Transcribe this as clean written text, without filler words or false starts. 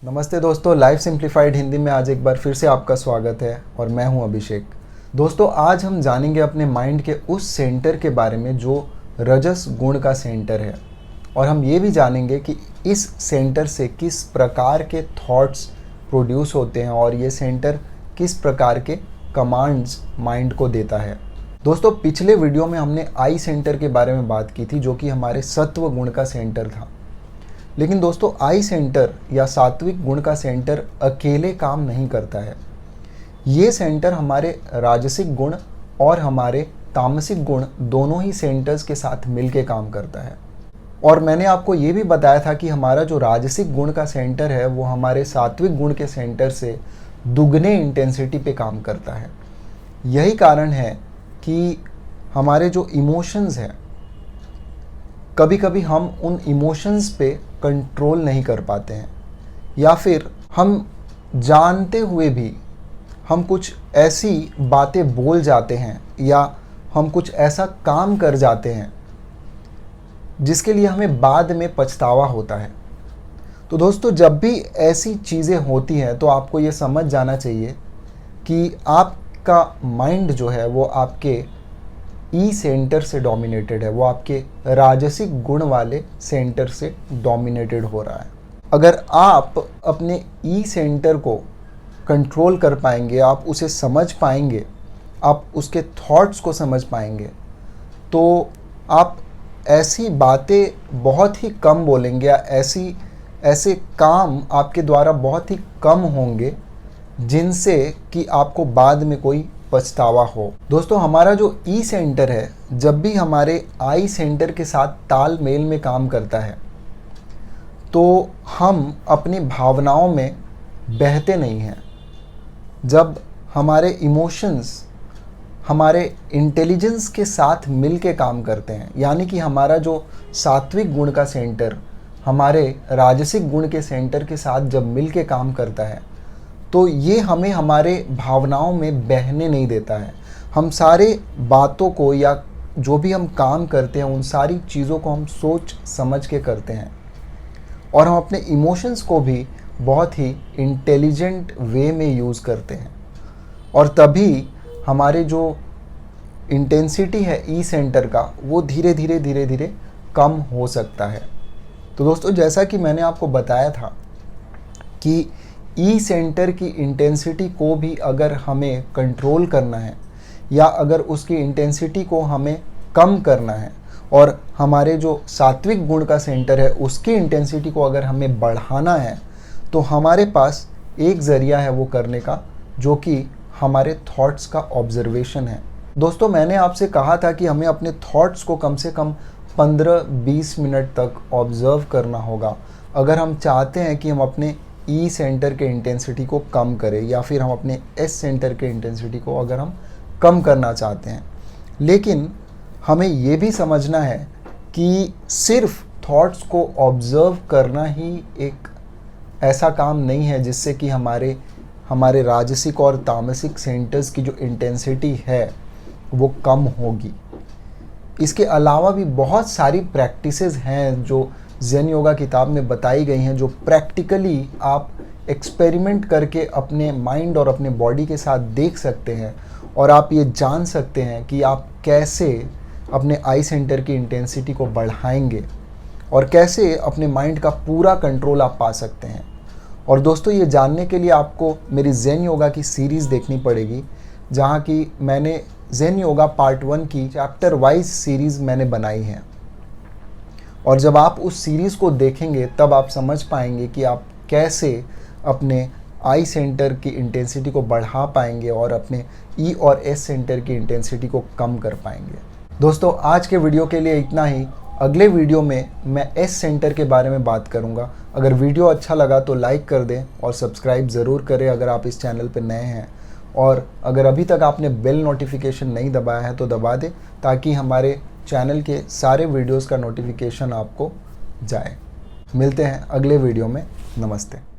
नमस्ते दोस्तों, life simplified Hindi में आज एक बार फिर से आपका स्वागत है और मैं हूं अभिषेक। दोस्तों, आज हम जानेंगे अपने माइंड के उस सेंटर के बारे में जो रजस गुण का सेंटर है, और हम ये भी जानेंगे कि इस सेंटर से किस प्रकार के थॉट्स प्रोड्यूस होते हैं और ये सेंटर किस प्रकार के कमांड्स माइंड को देता है। दोस्तों, पिछले वीडियो में हमने आई सेंटर के बारे में बात की थी, जो कि हमारे सत्व गुण का सेंटर था। लेकिन दोस्तों, आई सेंटर या सात्विक गुण का सेंटर अकेले काम नहीं करता है। ये सेंटर हमारे राजसिक गुण और हमारे तामसिक गुण दोनों ही सेंटर्स के साथ मिलके काम करता है। और मैंने आपको ये भी बताया था कि हमारा जो राजसिक गुण का सेंटर है वो हमारे सात्विक गुण के सेंटर से दुगने इंटेंसिटी पे काम करता है। यही कारण है कि हमारे जो इमोशंस हैं, कभी कभी हम उन इमोशंस पे कंट्रोल नहीं कर पाते हैं, या फिर हम जानते हुए भी हम कुछ ऐसी बातें बोल जाते हैं या हम कुछ ऐसा काम कर जाते हैं जिसके लिए हमें बाद में पछतावा होता है। तो दोस्तों, जब भी ऐसी चीज़ें होती हैं तो आपको ये समझ जाना चाहिए कि आपका माइंड जो है वो आपके ई सेंटर से डोमिनेटेड है, वो आपके राजसिक गुण वाले सेंटर से डोमिनेटेड हो रहा है। अगर आप अपने ई सेंटर को कंट्रोल कर पाएंगे, आप उसे समझ पाएंगे, आप उसके थॉट्स को समझ पाएंगे, तो आप ऐसी बातें बहुत ही कम बोलेंगे या ऐसे काम आपके द्वारा बहुत ही कम होंगे जिनसे कि आपको बाद में कोई पछतावा हो। दोस्तों, हमारा जो ई सेंटर है जब भी हमारे आई सेंटर के साथ तालमेल में काम करता है तो हम अपनी भावनाओं में बहते नहीं हैं। जब हमारे इमोशंस हमारे इंटेलिजेंस के साथ मिल के काम करते हैं, यानी कि हमारा जो सात्विक गुण का सेंटर हमारे राजसिक गुण के सेंटर के साथ जब मिल के काम करता है, तो ये हमें हमारे भावनाओं में बहने नहीं देता है। हम सारे बातों को या जो भी हम काम करते हैं उन सारी चीज़ों को हम सोच समझ के करते हैं, और हम अपने इमोशंस को भी बहुत ही इंटेलिजेंट वे में यूज़ करते हैं, और तभी हमारे जो इंटेंसिटी है ई सेंटर का वो धीरे धीरे कम हो सकता है। तो दोस्तों, जैसा कि मैंने आपको बताया था कि ई सेंटर की इंटेंसिटी को भी अगर हमें कंट्रोल करना है या अगर उसकी इंटेंसिटी को हमें कम करना है और हमारे जो सात्विक गुण का सेंटर है उसकी इंटेंसिटी को अगर हमें बढ़ाना है, तो हमारे पास एक ज़रिया है वो करने का, जो कि हमारे थॉट्स का ऑब्जर्वेशन है। दोस्तों, मैंने आपसे कहा था कि हमें अपने थॉट्स को कम से कम 15-20 मिनट तक ऑब्ज़र्व करना होगा अगर हम चाहते हैं कि हम अपने ई सेंटर के इंटेंसिटी को कम करें, या फिर हम अपने एस सेंटर के इंटेंसिटी को अगर हम कम करना चाहते हैं। लेकिन हमें ये भी समझना है कि सिर्फ थॉट्स को ऑब्ज़र्व करना ही एक ऐसा काम नहीं है जिससे कि हमारे राजसिक और तामसिक सेंटर्स की जो इंटेंसिटी है वो कम होगी। इसके अलावा भी बहुत सारी प्रैक्टिसेस हैं जो ज़ेन योगा किताब में बताई गई हैं, जो प्रैक्टिकली आप एक्सपेरिमेंट करके अपने माइंड और अपने बॉडी के साथ देख सकते हैं, और आप ये जान सकते हैं कि आप कैसे अपने आई सेंटर की इंटेंसिटी को बढ़ाएंगे और कैसे अपने माइंड का पूरा कंट्रोल आप पा सकते हैं। और दोस्तों, ये जानने के लिए आपको मेरी ज़ेन योगा की सीरीज़ देखनी पड़ेगी, जहाँ की मैंने ज़ेन योगा पार्ट 1 की चैप्टर वाइज सीरीज़ मैंने बनाई है। और जब आप उस सीरीज़ को देखेंगे तब आप समझ पाएंगे कि आप कैसे अपने आई सेंटर की इंटेंसिटी को बढ़ा पाएंगे और अपने ई और एस सेंटर की इंटेंसिटी को कम कर पाएंगे। दोस्तों, आज के वीडियो के लिए इतना ही। अगले वीडियो में मैं एस सेंटर के बारे में बात करूंगा। अगर वीडियो अच्छा लगा तो लाइक कर दें और सब्सक्राइब ज़रूर करें अगर आप इस चैनल पर नए हैं, और अगर अभी तक आपने बेल नोटिफिकेशन नहीं दबाया है तो दबा दें, ताकि हमारे चैनल के सारे वीडियोस का नोटिफिकेशन आपको जाए। मिलते हैं अगले वीडियो में। नमस्ते।